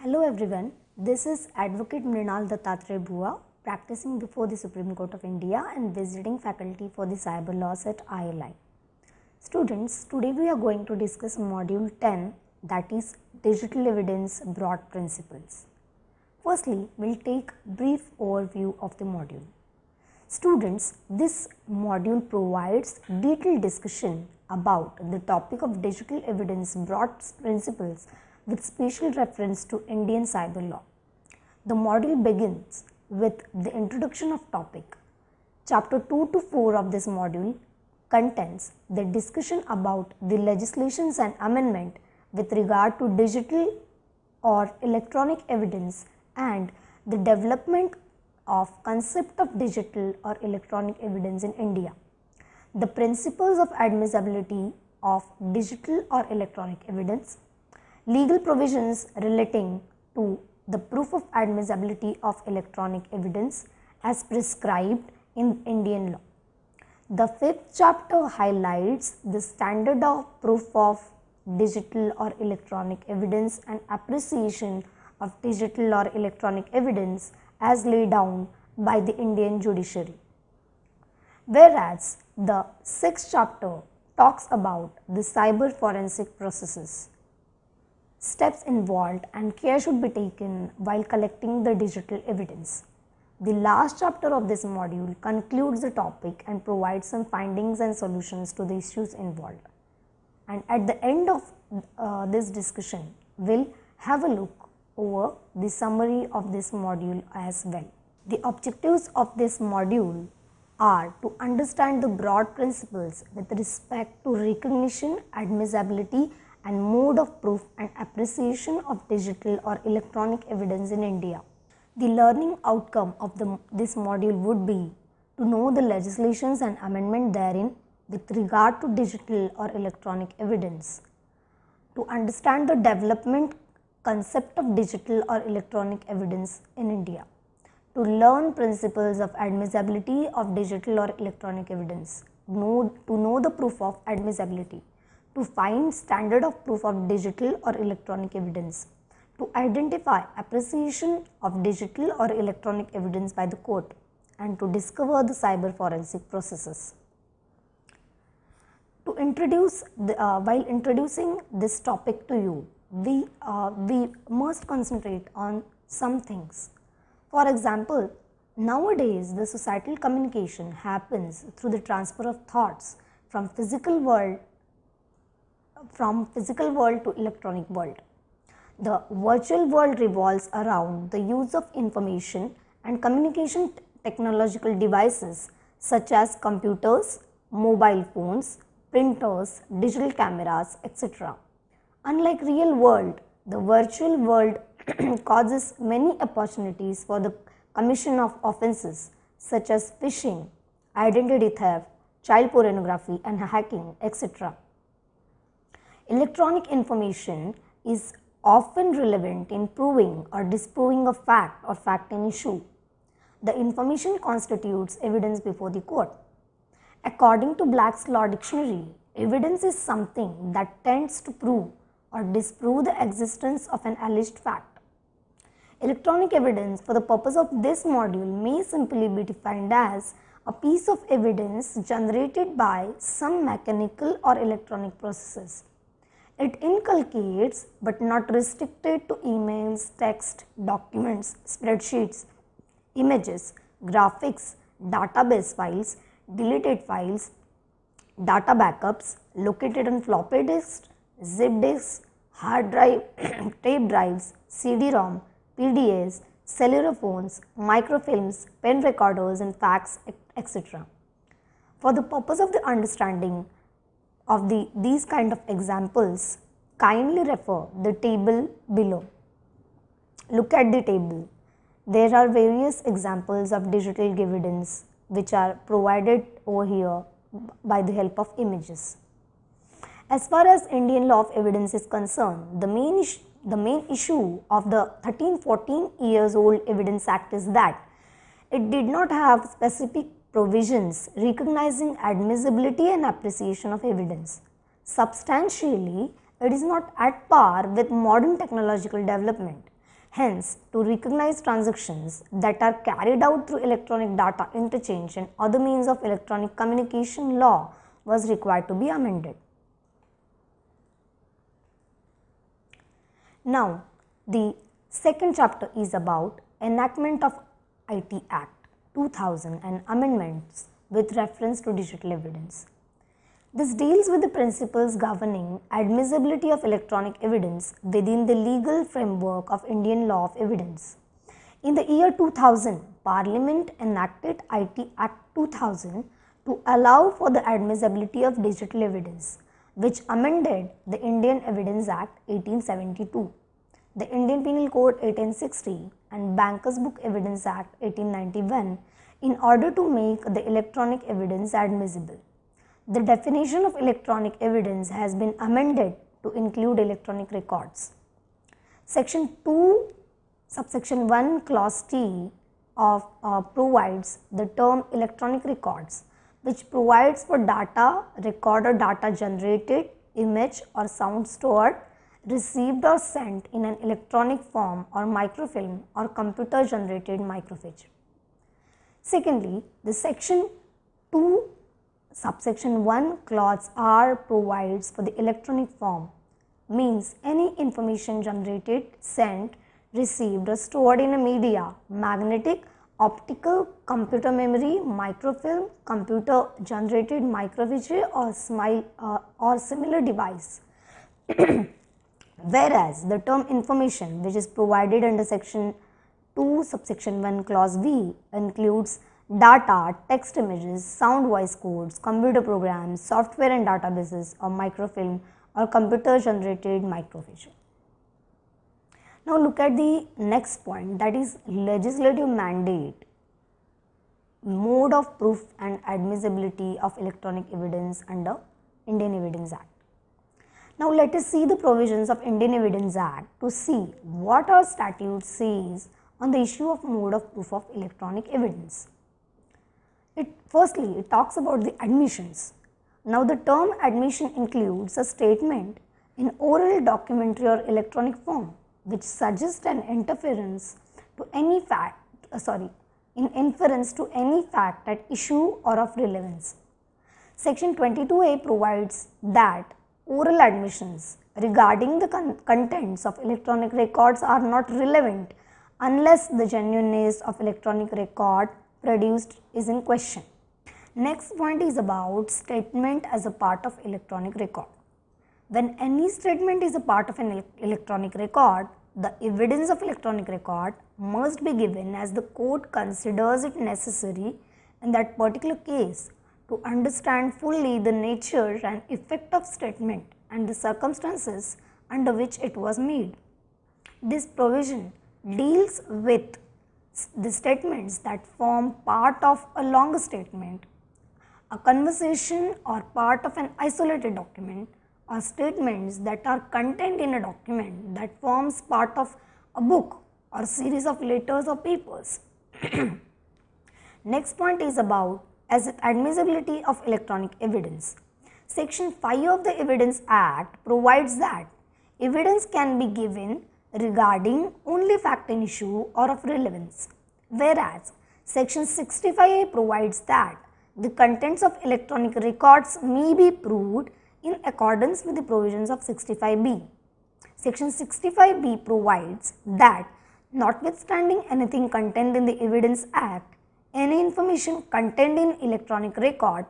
Hello everyone, this is Advocate Mrinal Dattatreya Bua, practicing before the Supreme Court of India and visiting faculty for the cyber laws at ILI. Students, today we are going to discuss module 10, that is Digital Evidence Broad Principles. Firstly, we will take brief overview of the module. Students, this module provides detailed discussion about the topic of digital evidence broad principles with special reference to Indian cyber law. The module begins with the introduction of topic. Chapter 2 to 4 of this module contains the discussion about the legislations and amendment with regard to digital or electronic evidence and the development of concept of digital or electronic evidence in India. The principles of admissibility of digital or electronic evidence, legal provisions relating to the proof of admissibility of electronic evidence as prescribed in Indian law. The fifth chapter highlights the standard of proof of digital or electronic evidence and appreciation of digital or electronic evidence as laid down by the Indian judiciary. Whereas the sixth chapter talks about the cyber forensic processes, steps involved and care should be taken while collecting the digital evidence. The last chapter of this module concludes the topic and provides some findings and solutions to the issues involved. And at the end of this discussion, we'll have a look over the summary of this module as well. The objectives of this module are to understand the broad principles with respect to recognition, admissibility and mode of proof and appreciation of digital or electronic evidence in India. The learning outcome of this module would be to know the legislations and amendment therein with regard to digital or electronic evidence, to understand the development concept of digital or electronic evidence in India, to learn principles of admissibility of digital or electronic evidence, to know the proof of admissibility, to find standard of proof of digital or electronic evidence, to identify appreciation of digital or electronic evidence by the court, and to discover the cyber forensic processes. To introduce while introducing this topic to you, we must concentrate on some things. For example, nowadays the societal communication happens through the transfer of thoughts from physical world to electronic world. The virtual world revolves around the use of information and communication technological devices such as computers, mobile phones, printers, digital cameras, etc. Unlike real world, the virtual world causes many opportunities for the commission of offences such as phishing, identity theft, child pornography and hacking, etc. Electronic information is often relevant in proving or disproving a fact or fact in issue. The information constitutes evidence before the court. According to Black's Law Dictionary, evidence is something that tends to prove or disprove the existence of an alleged fact. Electronic evidence for the purpose of this module may simply be defined as a piece of evidence generated by some mechanical or electronic processes. It inculcates but not restricted to emails, text, documents, spreadsheets, images, graphics, database files, deleted files, data backups located on floppy disks, zip disks, hard drive, tape drives, CD-ROM, PDAs, cellular phones, microfilms, pen recorders and fax, etc. For the purpose of the understanding of these kind of examples, kindly refer the table below. Look at the table. There are various examples of digital evidence which are provided over here by the help of images. As far as Indian law of evidence is concerned, the main issue of the 13-14 years old Evidence Act is that it did not have specific provisions recognizing admissibility and appreciation of evidence. Substantially, it is not at par with modern technological development. Hence, to recognize transactions that are carried out through electronic data interchange and other means of electronic communication, law was required to be amended. Now, the second chapter is about enactment of IT Act 2000 and amendments with reference to digital evidence. This deals with the principles governing admissibility of electronic evidence within the legal framework of Indian law of evidence. In the year 2000, Parliament enacted IT Act 2000 to allow for the admissibility of digital evidence, which amended the Indian Evidence Act 1872, the Indian Penal Code 1860 and Bankers Book Evidence Act 1891 in order to make the electronic evidence admissible. The definition of electronic evidence has been amended to include electronic records. Section 2, subsection 1, clause T of provides the term electronic records, which provides for data, record or data generated, image or sound stored, received or sent in an electronic form or microfilm or computer generated microfiche. Secondly, the section 2 subsection 1 clause R provides for the electronic form, means any information generated, sent, received or stored in a media, magnetic, optical, computer memory, microfilm, computer generated microfiche or similar device. Whereas the term information, which is provided under section 2 subsection 1 clause V, includes data, text images, sound voice codes, computer programs, software and databases or microfilm or computer generated microfiche. Now look at the next point, that is legislative mandate, mode of proof and admissibility of electronic evidence under Indian Evidence Act. Now let us see the provisions of Indian Evidence Act to see what our statute says on the issue of mode of proof of electronic evidence. Firstly, it talks about the admissions. Now the term admission includes a statement in oral, documentary or electronic form which suggests an inference to any fact at issue or of relevance. Section 22A provides that oral admissions regarding the contents of electronic records are not relevant unless the genuineness of electronic record produced is in question. Next point is about statement as a part of electronic record. When any statement is a part of an electronic record, the evidence of electronic record must be given as the court considers it necessary in that particular case to understand fully the nature and effect of statement and the circumstances under which it was made. This provision deals with the statements that form part of a long statement, a conversation or part of an isolated document, or statements that are contained in a document that forms part of a book or series of letters or papers. Next point is about as admissibility of electronic evidence. Section 5 of the Evidence Act provides that evidence can be given regarding only fact and issue or of relevance, whereas Section 65A provides that the contents of electronic records may be proved in accordance with the provisions of 65B. Section 65B provides that notwithstanding anything contained in the Evidence Act, any information contained in electronic record,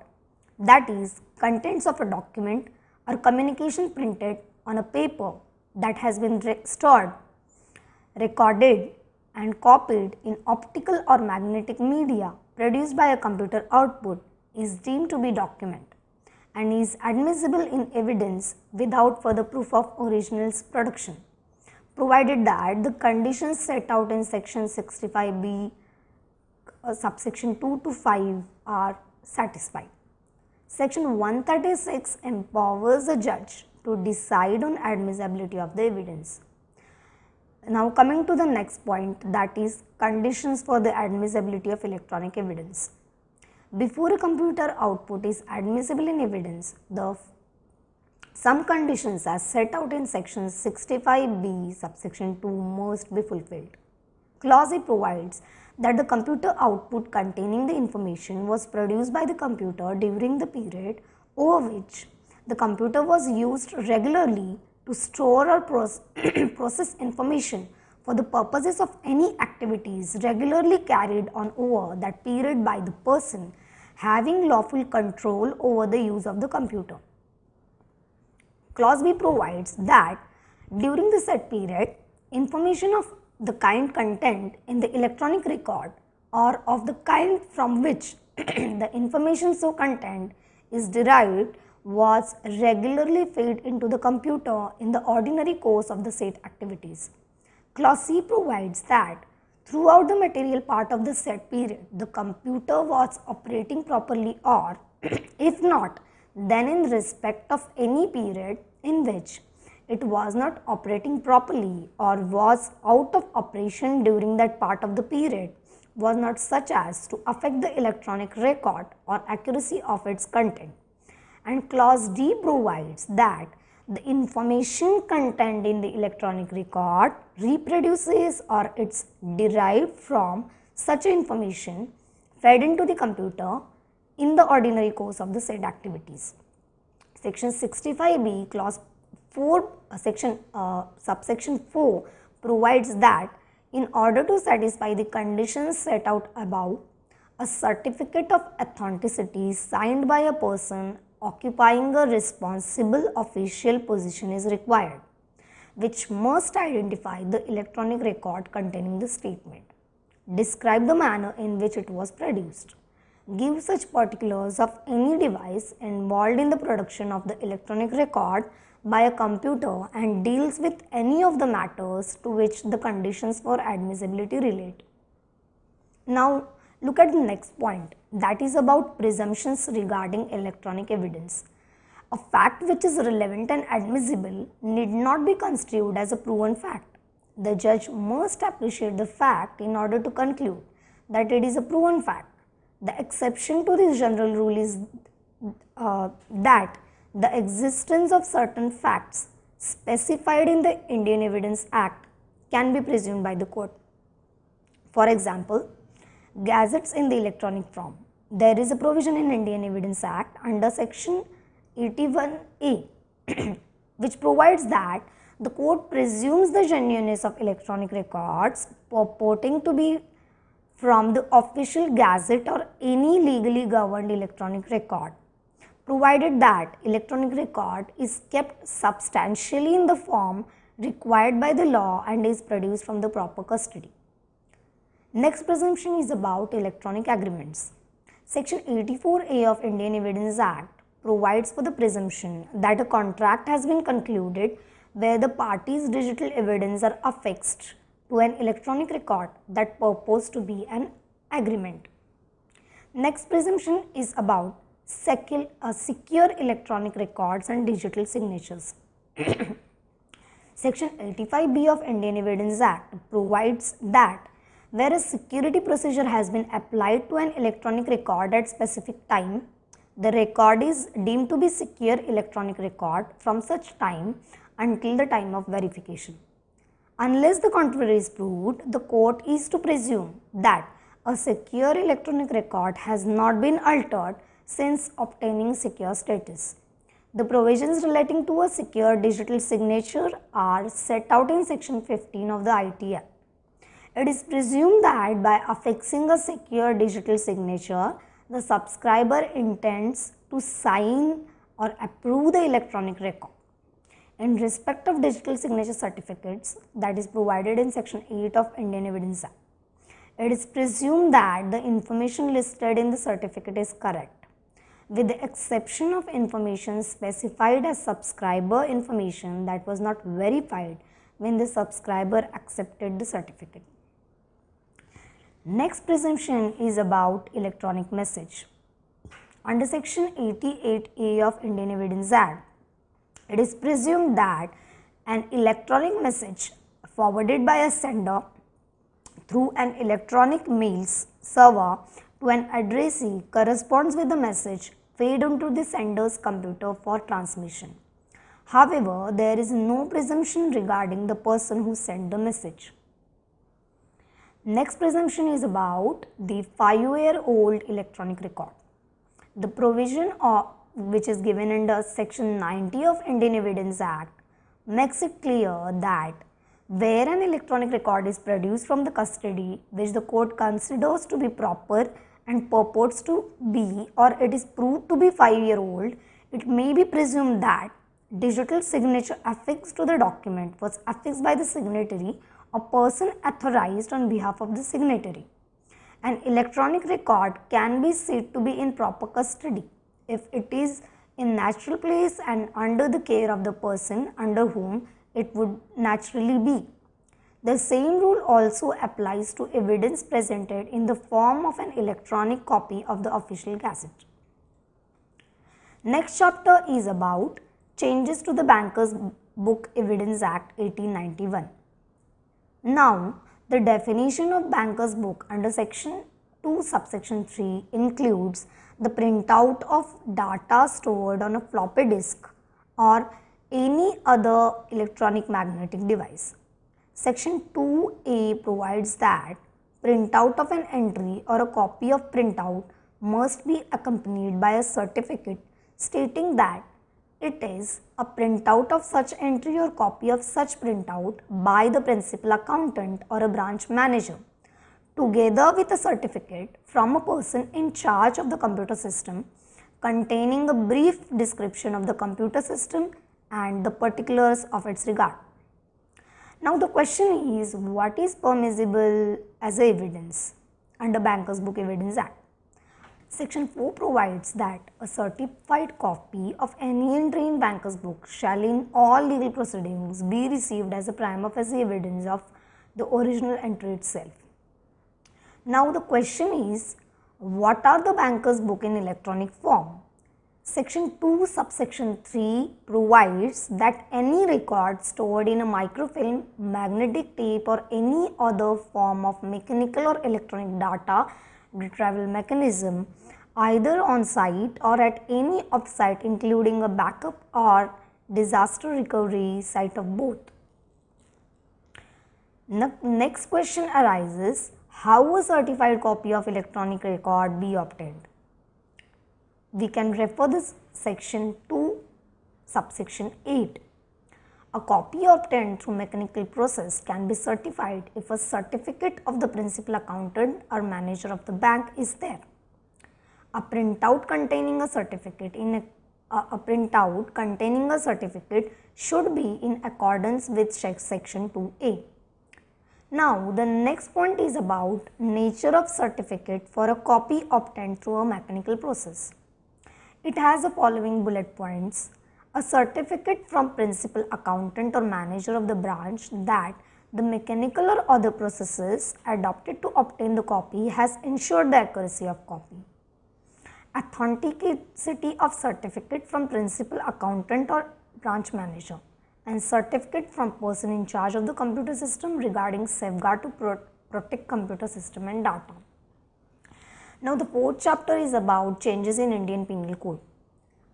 that is, contents of a document or communication printed on a paper that has been stored, recorded and copied in optical or magnetic media produced by a computer output is deemed to be document and is admissible in evidence without further proof of original's production, provided that the conditions set out in section 65B subsection 2 to 5 are satisfied. Section 136 empowers the judge to decide on admissibility of the evidence. Now coming to the next point, that is conditions for the admissibility of electronic evidence. Before a computer output is admissible in evidence, the Some conditions as set out in section 65B subsection 2 must be fulfilled. Clause A provides that the computer output containing the information was produced by the computer during the period over which the computer was used regularly to store or process information for the purposes of any activities regularly carried on over that period by the person having lawful control over the use of the computer. Clause B provides that during the said period, information of the kind contained in the electronic record or of the kind from which the information so contained is derived was regularly fed into the computer in the ordinary course of the said activities. Clause C provides that throughout the material part of the said period, the computer was operating properly, or if not, then in respect of any period in which it was not operating properly or was out of operation during that part of the period, was not such as to affect the electronic record or accuracy of its content. And clause D provides that the information contained in the electronic record reproduces or it's derived from such information fed into the computer in the ordinary course of the said activities. Section 65B clause 4 subsection 4 provides that in order to satisfy the conditions set out above, a certificate of authenticity signed by a person occupying a responsible official position is required, which must identify the electronic record containing the statement, describe the manner in which it was produced, give such particulars of any device involved in the production of the electronic record by a computer, and deals with any of the matters to which the conditions for admissibility relate. Now, look at the next point, that is about presumptions regarding electronic evidence. A fact which is relevant and admissible need not be construed as a proven fact. The judge must appreciate the fact in order to conclude that it is a proven fact. The exception to this general rule is that the existence of certain facts specified in the Indian Evidence Act can be presumed by the court. For example, gazettes in the electronic form. There is a provision in Indian Evidence Act under section 81A which provides that the court presumes the genuineness of electronic records purporting to be from the official gazette or any legally governed electronic record, provided that electronic record is kept substantially in the form required by the law and is produced from the proper custody. Next presumption is about electronic agreements. Section 84A of Indian Evidence Act provides for the presumption that a contract has been concluded where the parties' digital evidence are affixed to an electronic record that purports to be an agreement. Next presumption is about secure electronic records and digital signatures. Section 85B of Indian Evidence Act provides that where a security procedure has been applied to an electronic record at specific time, the record is deemed to be secure electronic record from such time until the time of verification. Unless the contrary is proved, the court is to presume that a secure electronic record has not been altered since obtaining secure status. The provisions relating to a secure digital signature are set out in section 15 of the IT Act. It is presumed that by affixing a secure digital signature, the subscriber intends to sign or approve the electronic record. In respect of digital signature certificates that is provided in section 8 of Indian Evidence Act, it is presumed that the information listed in the certificate is correct, with the exception of information specified as subscriber information that was not verified when the subscriber accepted the certificate. Next presumption is about electronic message. Under section 88A of Indian Evidence Act, it is presumed that an electronic message forwarded by a sender through an electronic mails server to an addressee corresponds with the message fed onto the sender's computer for transmission. However, there is no presumption regarding the person who sent the message. Next presumption is about the 5-year-old electronic record. The provision which is given under Section 90 of Indian Evidence Act makes it clear that where an electronic record is produced from the custody which the court considers to be proper and purports to be, or it is proved to be 5-year-old, it may be presumed that digital signature affixed to the document was affixed by the signatory or person authorized on behalf of the signatory. An electronic record can be said to be in proper custody if it is in natural place and under the care of the person under whom it would naturally be. The same rule also applies to evidence presented in the form of an electronic copy of the official gazette. Next chapter is about changes to the Bankers Book Evidence Act 1891. Now, the definition of Bankers Book under Section 2 subsection 3 includes the printout of data stored on a floppy disk or any other electronic magnetic device. Section 2A provides that printout of an entry or a copy of printout must be accompanied by a certificate stating that it is a printout of such entry or copy of such printout by the principal accountant or a branch manager, together with a certificate from a person in charge of the computer system containing a brief description of the computer system and the particulars of its regard. Now the question is, what is permissible as evidence under Bankers Book Evidence Act? Section 4 provides that a certified copy of any entry in Bankers Book shall in all legal proceedings be received as a prima facie evidence of the original entry itself. Now the question is, what are the Bankers Book in electronic form? Section 2 subsection 3 provides that any record stored in a microfilm, magnetic tape or any other form of mechanical or electronic data retrieval mechanism either on site or at any off-site including a backup or disaster recovery site of both. Next question arises, how a certified copy of electronic record be obtained? We can refer this section 2 subsection 8. A copy obtained through mechanical process can be certified if a certificate of the principal accountant or manager of the bank is there. A printout containing a certificate should be in accordance with section 2A. Now the next point is about nature of certificate for a copy obtained through a mechanical process. It has the following bullet points. A certificate from principal accountant or manager of the branch that the mechanical or other processes adopted to obtain the copy has ensured the accuracy of copy. Authenticity of certificate from principal accountant or branch manager, and certificate from person in charge of the computer system regarding safeguard to protect computer system and data. Now the fourth chapter is about changes in Indian Penal Code.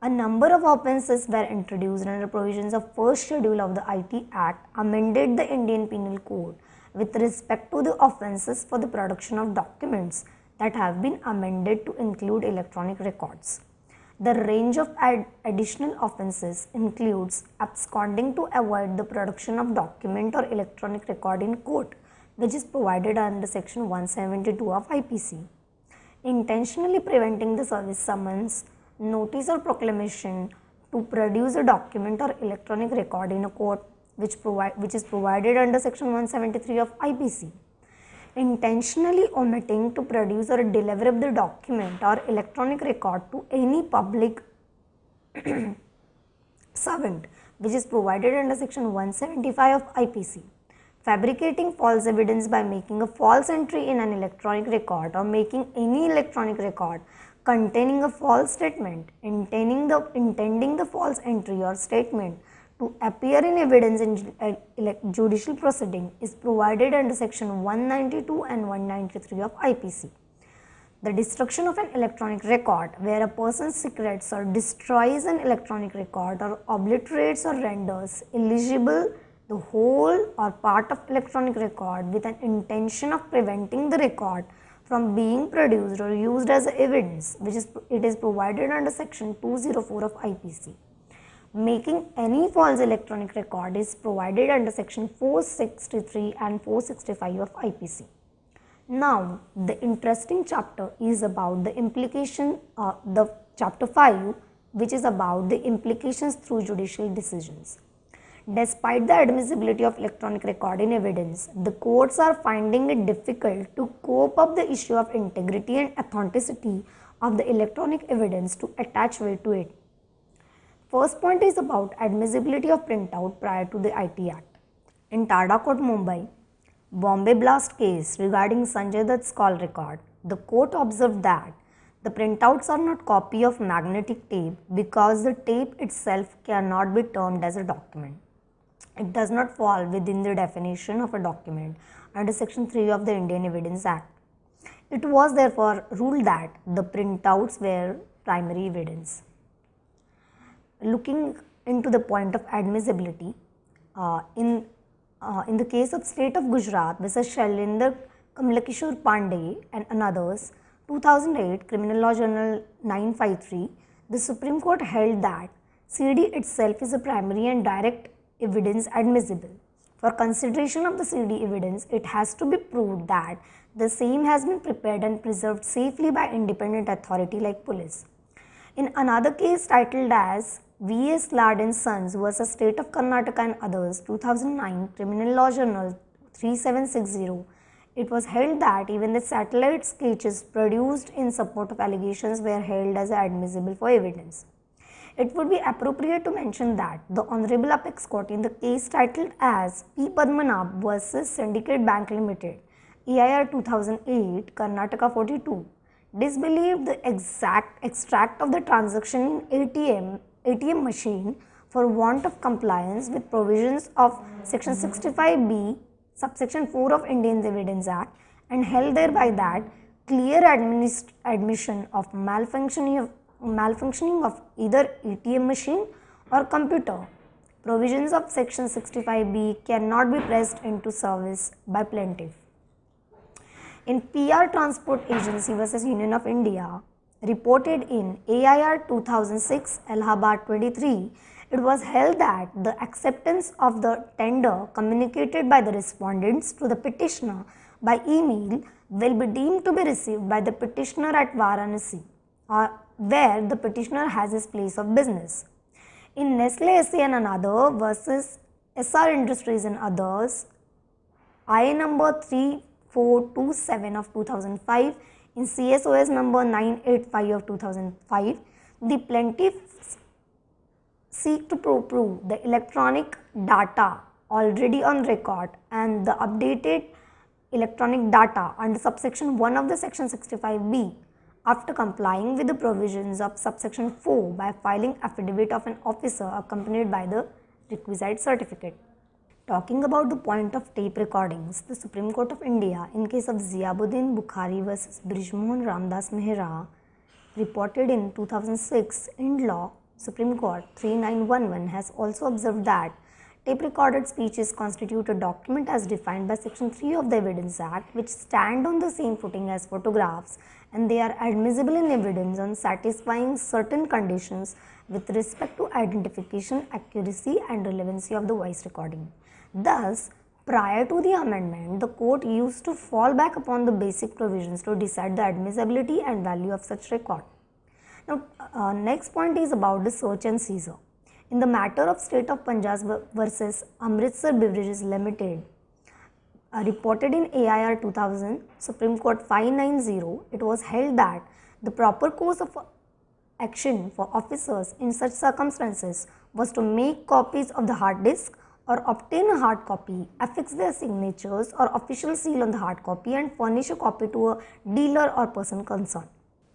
A number of offences were introduced under provisions of first schedule of the IT Act amended the Indian Penal Code with respect to the offences for the production of documents that have been amended to include electronic records. The range of additional offences includes absconding to avoid the production of document or electronic record in court, which is provided under section 172 of IPC. Intentionally preventing the service summons, notice or proclamation to produce a document or electronic record in a court, which is provided under section 173 of IPC. Intentionally omitting to produce or deliver the document or electronic record to any public servant, which is provided under section 175 of IPC. Fabricating false evidence by making a false entry in an electronic record or making any electronic record containing a false statement, intending the false entry or statement to appear in evidence in judicial proceeding is provided under section 192 and 193 of IPC. The destruction of an electronic record, where a person secretes or destroys an electronic record or obliterates or renders illegible the whole or part of electronic record with an intention of preventing the record from being produced or used as evidence, it is provided under section 204 of IPC. Making any false electronic record is provided under section 463 and 465 of IPC. Now, the interesting chapter is about the implication, the chapter 5, which is about the implications through judicial decisions. Despite the admissibility of electronic record in evidence, the courts are finding it difficult to cope up the issue of integrity and authenticity of the electronic evidence to attach weight to it. First point is about admissibility of printout prior to the IT Act. In Tata Court, Mumbai, Bombay Blast case regarding Sanjay Dutt's call record, the court observed that the printouts are not copy of magnetic tape because the tape itself cannot be termed as a document. It does not fall within the definition of a document under section 3 of the Indian Evidence Act. It was therefore ruled that the printouts were primary evidence. Looking into the point of admissibility, in the case of State of Gujarat versus Shailendra Kamalakishore Pandey and others, 2008 Criminal Law Journal 953, the Supreme Court held that CD itself is a primary and direct evidence admissible. For consideration of the CD evidence, it has to be proved that the same has been prepared and preserved safely by independent authority like police. In another case titled as V.S. Lad and Sons vs. State of Karnataka and others, 2009 Criminal Law Journal 3760, it was held that even the satellite sketches produced in support of allegations were held as admissible for evidence. It would be appropriate to mention that the Honorable Apex Court in the case titled as P. Padmanabh vs. Syndicate Bank Limited, EIR 2008, Karnataka 42, disbelieved the exact extract of the transaction in ATM machine for want of compliance with provisions of section 65B, subsection 4 of Indian Evidence Act, and held thereby that clear admission of malfunctioning of either ATM machine or computer. Provisions of section 65B cannot be pressed into service by plaintiff. In PR Transport Agency vs. Union of India, reported in AIR 2006 Allahabad 23, it was held that the acceptance of the tender communicated by the respondents to the petitioner by email will be deemed to be received by the petitioner at Varanasi, where the petitioner has his place of business. In Nestle SA and another versus SR Industries and others, IA number 3427 of 2005, in CSOS number 985 of 2005, the plaintiffs seek to prove the electronic data already on record and the updated electronic data under subsection 1 of the section 65B after complying with the provisions of subsection 4 by filing affidavit of an officer accompanied by the requisite certificate. Talking about the point of tape recordings, the Supreme Court of India in case of Ziabuddin Bukhari vs. Brijmohan Ramdas Mehra, reported in 2006 in Law Supreme Court 3911, has also observed that tape recorded speeches constitute a document as defined by section 3 of the Evidence Act, which stand on the same footing as photographs, and they are admissible in evidence on satisfying certain conditions with respect to identification, accuracy and relevancy of the voice recording. Thus, prior to the amendment, the court used to fall back upon the basic provisions to decide the admissibility and value of such record. Now, next point is about the search and seizure. In the matter of State of Punjab versus Amritsar Beverages Limited, reported in AIR 2000, Supreme Court 590, it was held that the proper course of action for officers in such circumstances was to make copies of the hard disk or obtain a hard copy, affix their signatures or official seal on the hard copy and furnish a copy to a dealer or person concerned.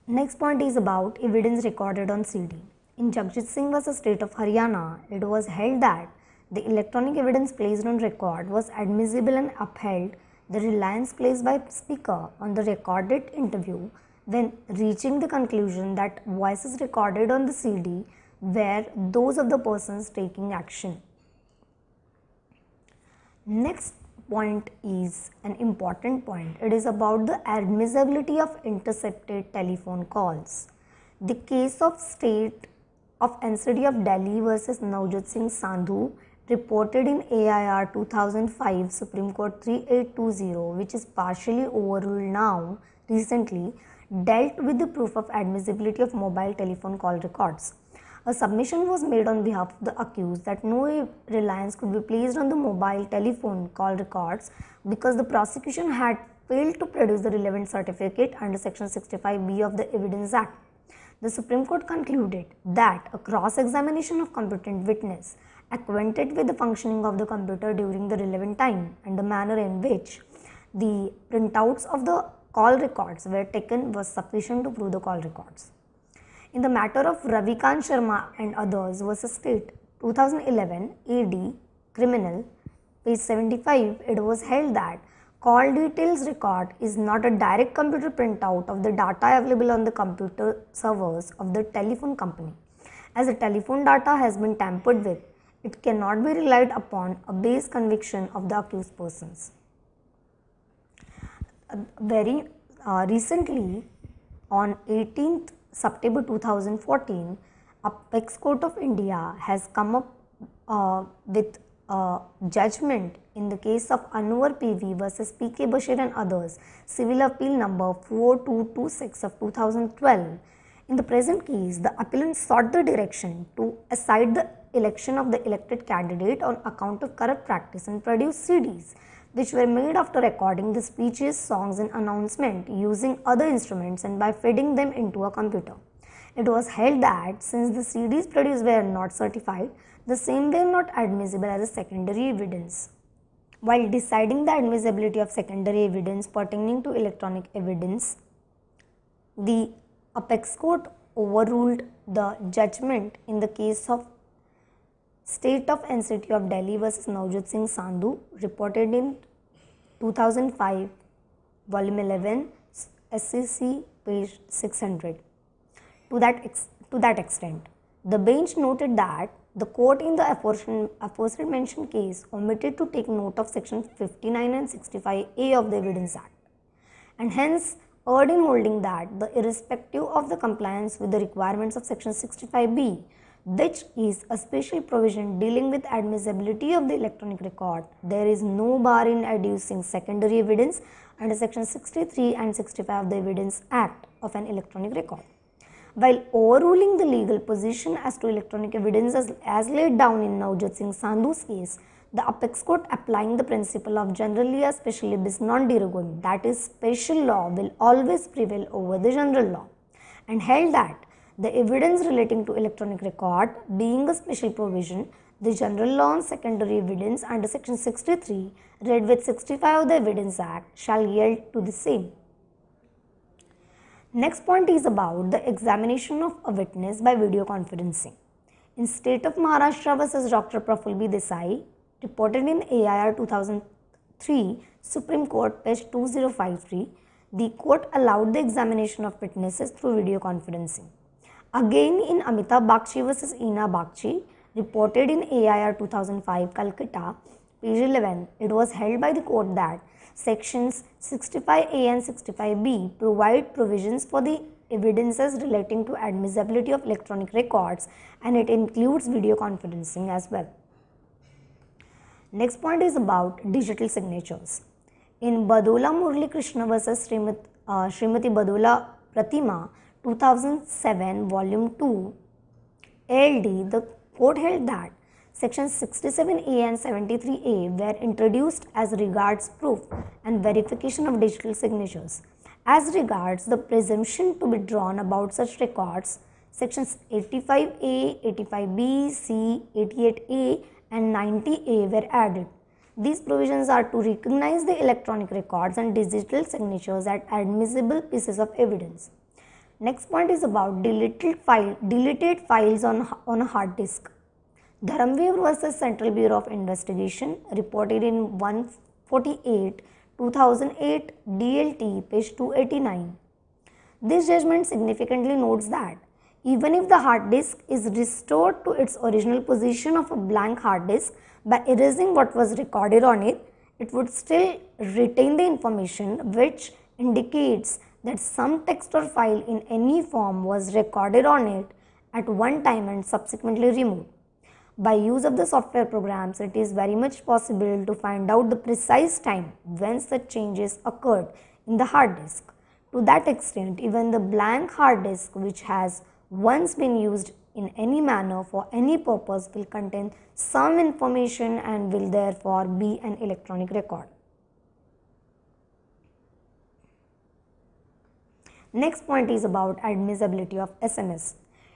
Next point is about evidence recorded on CD. In Jagjit Singh vs. State of Haryana, it was held that the electronic evidence placed on record was admissible and upheld the reliance placed by speaker on the recorded interview when reaching the conclusion that voices recorded on the CD were those of the persons taking action. Next point is an important point. It is about the admissibility of intercepted telephone calls. The case of State of NCT of Delhi versus Navjot Singh Sandhu, reported in AIR 2005 Supreme Court 3820, which is partially overruled now recently, dealt with the proof of admissibility of mobile telephone call records. A submission was made on behalf of the accused that no reliance could be placed on the mobile telephone call records because the prosecution had failed to produce the relevant certificate under Section 65B of the Evidence Act. The Supreme Court concluded that a cross-examination of competent witness acquainted with the functioning of the computer during the relevant time and the manner in which the printouts of the call records were taken was sufficient to prove the call records. In the matter of Ravikant Sharma and others versus State 2011 AD Criminal, page 75, it was held that call details record is not a direct computer printout of the data available on the computer servers of the telephone company. As the telephone data has been tampered with, it cannot be relied upon a base conviction of the accused persons. Very recently, on 18th September 2014, Apex Court of India has come up with a judgment in the case of Anwar PV versus PK Bashir and others, Civil Appeal number 4226 of 2012. In the present case, the appellant sought the direction to aside the election of the elected candidate on account of corrupt practice and produce CDs which were made after recording the speeches, songs and announcement using other instruments and by feeding them into a computer. It was held that since the CDs produced were not certified, the same were not admissible as a secondary evidence. While deciding the admissibility of secondary evidence pertaining to electronic evidence, the Apex Court overruled the judgment in the case of State of NCT of Delhi versus Navjot Singh Sandhu, reported in 2005, volume 11, SCC, page 600. To that extent, the bench noted that the court in the aforesaid mentioned case omitted to take note of section 59 and 65A of the Evidence Act, and hence erred in holding that the irrespective of the compliance with the requirements of section 65B, which is a special provision dealing with admissibility of the electronic record, there is no bar in adducing secondary evidence under section 63 and 65 of the Evidence Act of an electronic record. While overruling the legal position as to electronic evidence as laid down in Navjot Singh Sandhu's case, the Apex Court, applying the principle of generalia specialibus non derogum, that is, special law will always prevail over the general law, and held that the evidence relating to electronic record being a special provision, the general law on secondary evidence under section 63 read with 65 of the Evidence Act shall yield to the same. Next point is about the examination of a witness by video conferencing. In State of Maharashtra versus Dr. Praful B. Desai, reported in AIR 2003, Supreme Court, page 2053, the court allowed the examination of witnesses through video conferencing. Again, in Amitabh Bagchi versus Ina Bagchi, reported in AIR 2005, Calcutta, page 11, it was held by the court that sections 65A and 65B provide provisions for the evidences relating to admissibility of electronic records, and it includes video conferencing as well. Next point is about digital signatures. In Badola Murli Krishna versus Srimati Badola Pratima, 2007, volume 2, ALD, the court held that sections 67A and 73A were introduced as regards proof and verification of digital signatures. As regards the presumption to be drawn about such records, sections 85A, 85B, C, 88A and 90A were added. These provisions are to recognize the electronic records and digital signatures as admissible pieces of evidence. Next point is about deleted files on a hard disk. Dharamveer versus Central Bureau of Investigation, reported in 148, 2008, DLT, page 289. This judgment significantly notes that even if the hard disk is restored to its original position of a blank hard disk by erasing what was recorded on it, it would still retain the information, which indicates that some text or file in any form was recorded on it at one time and subsequently removed. By use of the software programs, it is very much possible to find out the precise time when such changes occurred in the hard disk. To that extent, even the blank hard disk which has once been used in any manner for any purpose will contain some information and will therefore be an electronic record. Next point is about admissibility of SMS.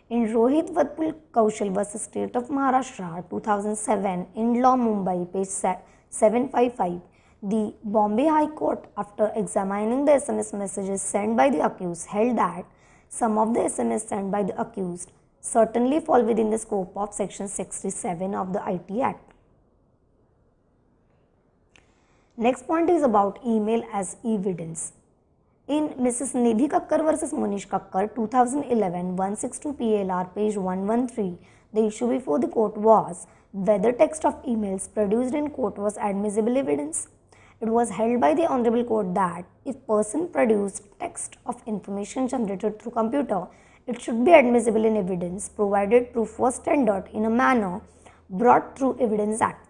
In Rohit Vatpul Kaushal vs. State of Maharashtra 2007, in Law Mumbai, page 755, the Bombay High Court, after examining the SMS messages sent by the accused, held that some of the SMS sent by the accused certainly fall within the scope of section 67 of the IT Act. Next point is about email as evidence. In Mrs. Nidhi Kakkar vs. Munish Kakkar 2011, 162 PLR, page 113, the issue before the court was whether text of emails produced in court was admissible evidence. It was held by the Honorable Court that if person produced text of information generated through computer, it should be admissible in evidence provided proof was tendered in a manner brought through Evidence Act.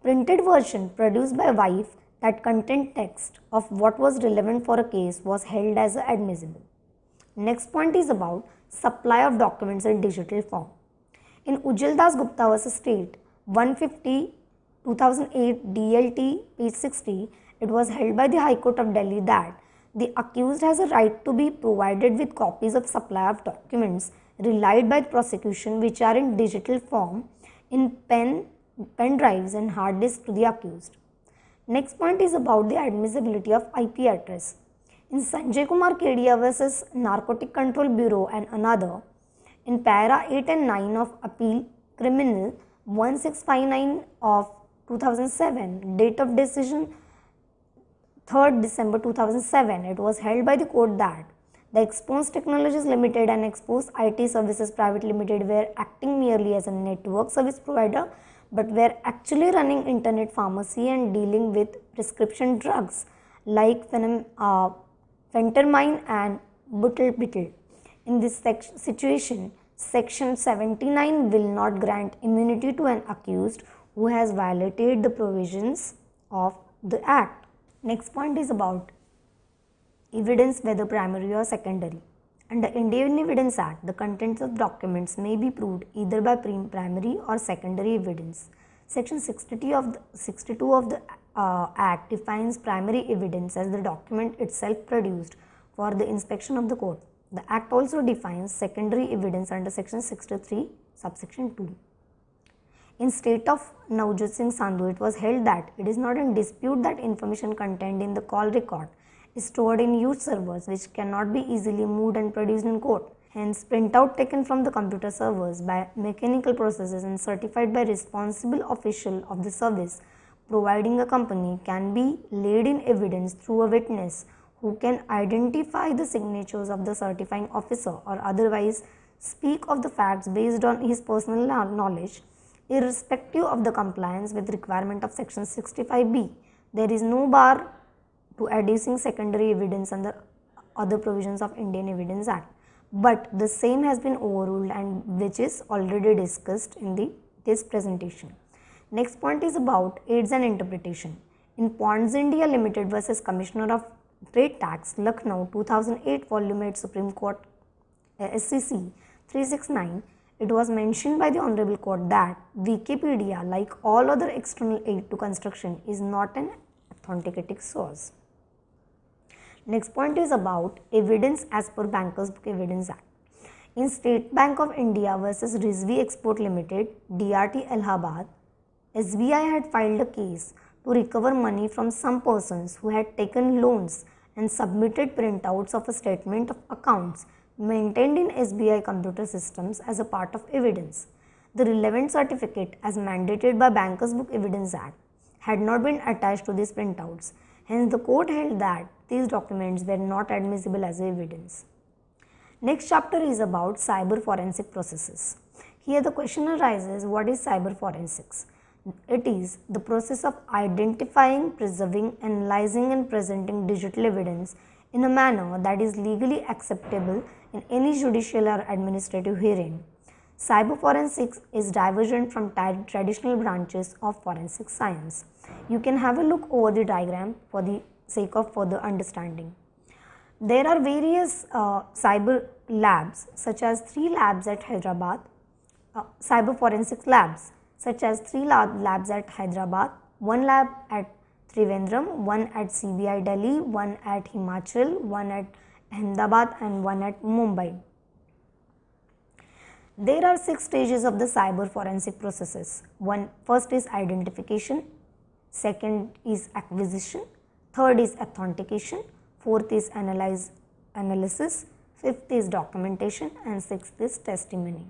Printed version produced by wife that contained text of what was relevant for a case was held as admissible. Next point is about supply of documents in digital form. In Ujjal Das Gupta vs. State 150 2008 DLT page 60, it was held by the High Court of Delhi that the accused has a right to be provided with copies of supply of documents relied by the prosecution which are in digital form in pen drives and hard disk to the accused. Next point is about the admissibility of IP address. In Sanjay Kumar Kedia vs. Narcotic Control Bureau and another, in para 8 and 9 of Appeal Criminal 1659 of 2007, date of decision 3rd December 2007, it was held by the court that the Expose Technologies Limited and Expose IT Services Private Limited were acting merely as a network service provider but were actually running internet pharmacy and dealing with prescription drugs like phentermine and butalbital. In this situation, section 79 will not grant immunity to an accused who has violated the provisions of the Act. Next point is about evidence, whether primary or secondary. Under Indian Evidence Act, the contents of documents may be proved either by primary or secondary evidence. Section 62 of the Act defines primary evidence as the document itself produced for the inspection of the court. The Act also defines secondary evidence under Section 63, subsection 2. In state of Navjot Singh Sandhu, it was held that it is not in dispute that information contained in the call record is stored in huge servers which cannot be easily moved and produced in court. Hence, printout taken from the computer servers by mechanical processes and certified by responsible official of the service providing a company can be laid in evidence through a witness who can identify the signatures of the certifying officer or otherwise speak of the facts based on his personal knowledge, irrespective of the compliance with requirement of section 65B. There is no bar to adducing secondary evidence under other provisions of Indian Evidence Act, but the same has been overruled and which is already discussed in this presentation. Next point is about aids and interpretation. In Ponds India Limited versus Commissioner of Trade Tax, Lucknow 2008 Volume 8 Supreme Court SCC 369, it was mentioned by the Honorable Court that Wikipedia, like all other external aid to construction, is not an authenticating source. Next point is about evidence as per Bankers Book Evidence Act. In State Bank of India versus Rizvi Export Limited, DRT Allahabad, SBI had filed a case to recover money from some persons who had taken loans and submitted printouts of a statement of accounts maintained in SBI computer systems as a part of evidence. The relevant certificate, as mandated by Bankers Book Evidence Act, had not been attached to these printouts. Hence, the court held that these documents were not admissible as evidence. Next chapter is about cyber forensic processes. Here the question arises, what is cyber forensics? It is the process of identifying, preserving, analyzing and presenting digital evidence in a manner that is legally acceptable in any judicial or administrative hearing. Cyber forensics is divergent from traditional branches of forensic science. You can have a look over the diagram for the sake of further understanding. There are various cyber labs such as 3 labs at Hyderabad, cyber forensics labs such as 3 labs at Hyderabad, 1 lab at Trivandrum, 1 at CBI Delhi, 1 at Himachal, 1 at Ahmedabad and 1 at Mumbai. There are 6 stages of the cyber forensic processes. First is identification, second is acquisition, third is authentication, fourth is analysis, fifth is documentation and sixth is testimony.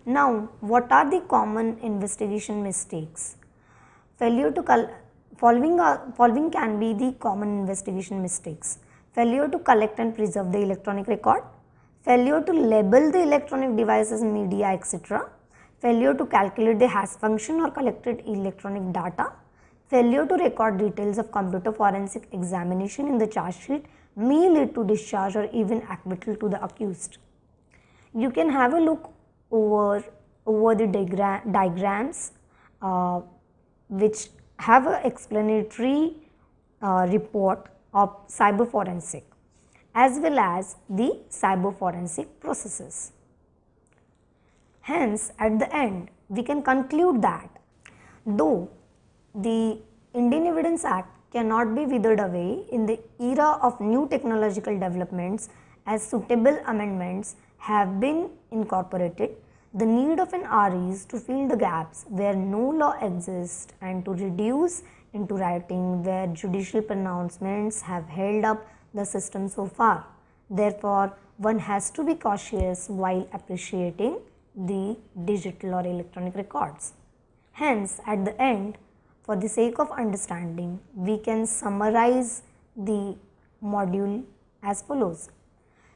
Now, what are the common investigation mistakes? Following can be the common investigation mistakes. Failure to collect and preserve the electronic record, failure to label the electronic devices, media, etc., failure to calculate the hash function or collected electronic data, failure to record details of computer forensic examination in the charge sheet may lead to discharge or even acquittal to the accused. You can have a look over the diagrams which have an explanatory report of cyber forensic as well as the cyber forensic processes. Hence, at the end, we can conclude that though the Indian Evidence Act cannot be withered away in the era of new technological developments as suitable amendments have been incorporated, the need of an RE is to fill the gaps where no law exists and to reduce into writing where judicial pronouncements have held up the system so far. Therefore, one has to be cautious while appreciating the digital or electronic records. Hence, at the end, for the sake of understanding, we can summarize the module as follows.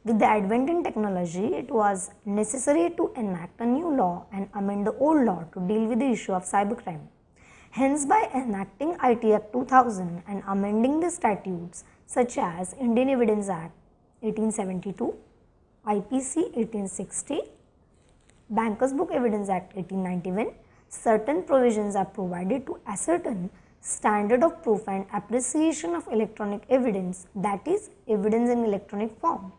With the advent in technology, it was necessary to enact a new law and amend the old law to deal with the issue of cybercrime. Hence, by enacting IT Act 2000 and amending the statutes such as Indian Evidence Act 1872, IPC 1860, Bankers Book Evidence Act 1891, certain provisions are provided to ascertain standard of proof and appreciation of electronic evidence, that is, evidence in electronic form.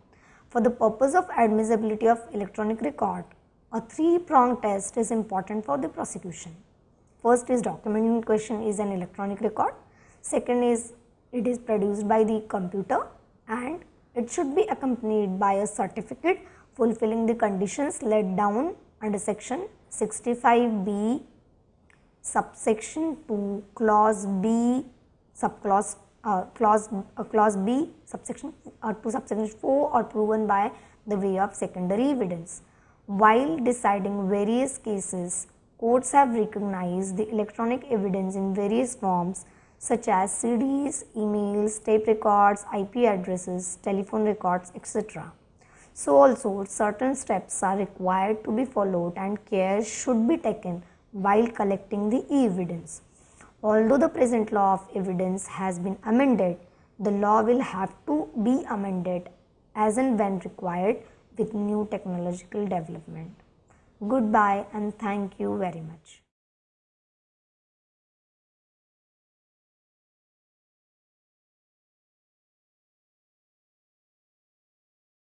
For the purpose of admissibility of electronic record, a 3-pronged test is important for the prosecution. First is document in question is an electronic record, second is it is produced by the computer and it should be accompanied by a certificate fulfilling the conditions laid down under section 65B subsection 2 clause B subclause clause B subsection 2 subsection 4 or proven by the way of secondary evidence. While deciding various cases, courts have recognized the electronic evidence in various forms such as CDs, emails, tape records, IP addresses, telephone records, etc. So also certain steps are required to be followed and care should be taken while collecting the evidence. Although the present law of evidence has been amended, the law will have to be amended as and when required with new technological development. Goodbye and thank you very much.